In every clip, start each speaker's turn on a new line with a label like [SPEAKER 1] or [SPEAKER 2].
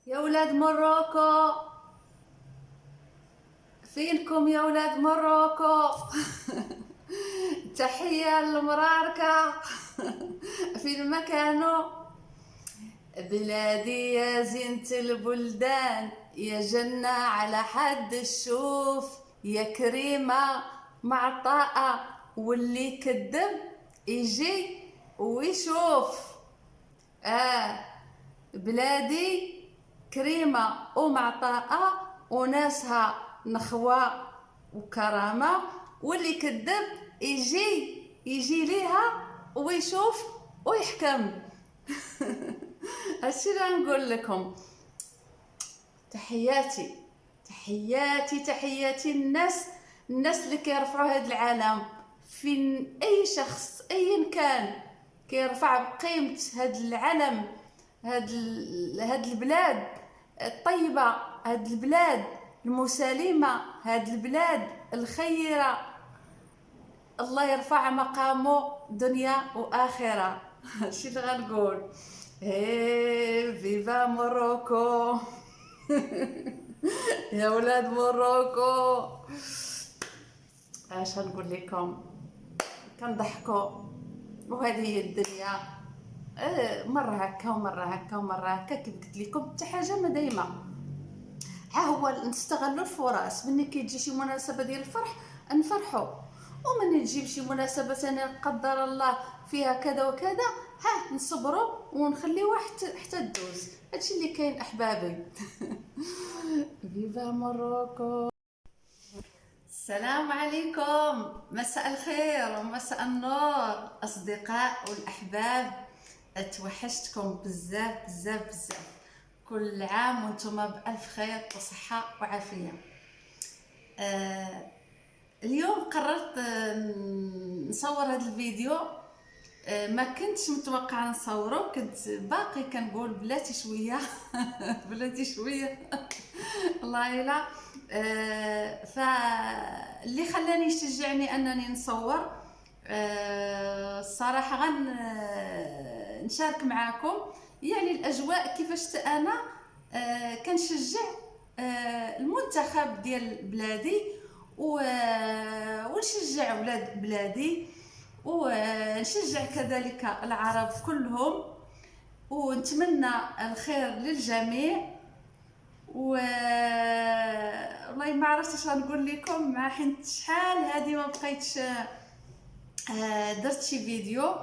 [SPEAKER 1] يا ولاد مروكو، فينكم يا ولاد مروكو؟ تحية للمراركة في المكان. بلادي يا زينة البلدان، يا جنة على حد الشوف، يا كريمة معطاءة، واللي كذب يجي ويشوف. بلادي كريمة ومعطاءة وناسها نخوة وكرامة، واللي كذب يجي ليها ويشوف ويحكم. هادشي اللي نقول لكم. تحياتي تحياتي الناس اللي كيرفعوا هذا العالم. فين اي شخص ايا كان كيرفع بقيمة هذا العلم، هاد البلاد الطيبة، هاد البلاد المسالمة، هاد البلاد الخيرة، الله يرفع مقامه دنيا واخره. هادشي اللي غنقول. فيفا موروكو. يا ولاد موروكو، اش غنقول لكم؟ كنضحكوا وهذه هي الدنيا. مره هكا ومره هكا ومره هكا. كيف قلت لكم، حتى حاجه ما دايمه. ها هو نستغلوا الفرص. ملي كيجي شي مناسبه ديال الفرح نفرحوا، ومن تجيب شي مناسبه ثانيه قدر الله فيها كذا وكذا، ها نصبروا ونخليوها حتى تدوز. هادشي اللي كاين احبابي. فيفا موروكو. السلام عليكم، مساء الخير ومساء النور اصدقاء والاحباب. اتوحشتكم بزاف بزاف بزاف. كل عام وانتم بألف خير وصحة وعافية. اليوم قررت نصور هذا الفيديو. ما كنتش متوقعه نصوره، كنت باقي كنقول بلاتي شويه. بلاتي شويه. والله لا. فاللي خلاني يشجعني انني نصور، الصراحه غن نشارك معاكم يعني الاجواء كيفاش انا كنشجع المنتخب ديال بلادي، ونشجع ولاد بلادي، ونشجع كذلك العرب كلهم، ونتمنى الخير للجميع. والله ما عرفتش اش غنقول لكم، مع حيت شحال هذه ما بقيتش درت شي فيديو.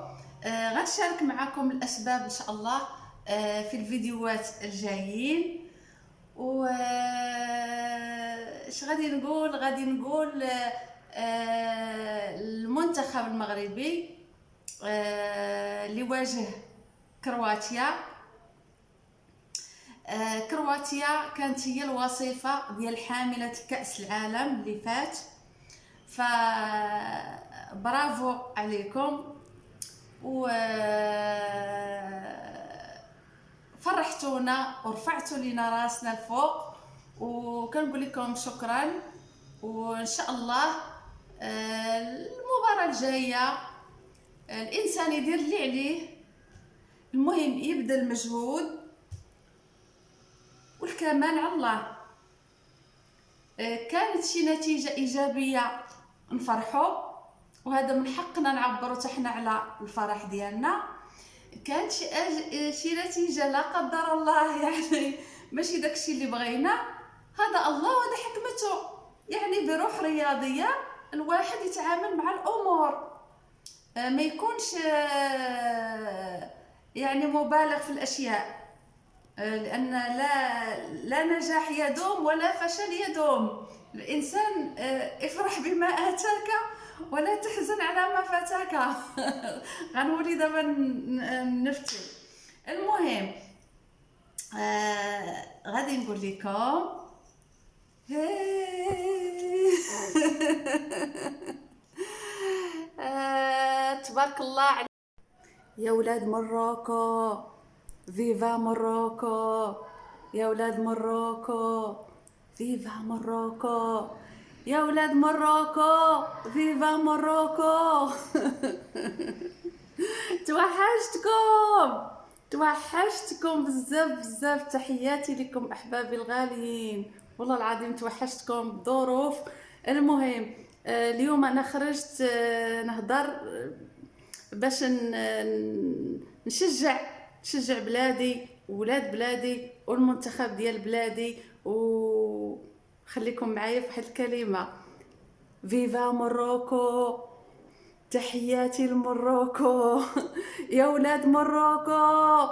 [SPEAKER 1] غنشارك معكم الاسباب ان شاء الله في الفيديوهات الجايين. و اش غادي نقول المنتخب المغربي اللي واجه كرواتيا. كرواتيا كانت هي الوصيفة ديال حاملة كأس العالم اللي فات، فبرافو عليكم. و فرحتونا ورفعتوا لينا راسنا الفوق، وكنقول لكم شكرا. وان شاء الله المباراة الجاية الانسان يدير اللي عليه، المهم يبذل مجهود والكمال على الله. كانت شي نتيجة إيجابية نفرحوا، وهذا من حقنا نعبروا تحنا على الفرح ديالنا. كانت شي نتيجة لا قدر الله يعني ماشي داكشي اللي بغينا، هذا الله وهذا حكمته. يعني بروح رياضية الواحد يتعامل مع الأمور، ما يكونش يعني مبالغ في الأشياء، لأن لا نجاح يدوم ولا فشل يدوم. الإنسان افرح بما آتاك ولا تحزن على ما فاتك. غنولي دابا نفتي. المهم غادي نقول لكم. تبارك الله عليك يا ولاد مروكو. فيفا موروكو يا ولاد موروكو. فيفا موروكو يا ولاد موروكو. فيفا موروكو. توحشتكم. توحشتكم بزاف بزاف، تحياتي لكم احبابي الغاليين، والله العظيم توحشتكم بظروف. المهم اليوم انا خرجت نهضر باش نشجع بلادي وولاد بلادي والمنتخب ديال بلادي. وخليكم معايا في واحد الكلمه: فيفا موروكو، تحياتي لموروكو. يا ولاد موروكو.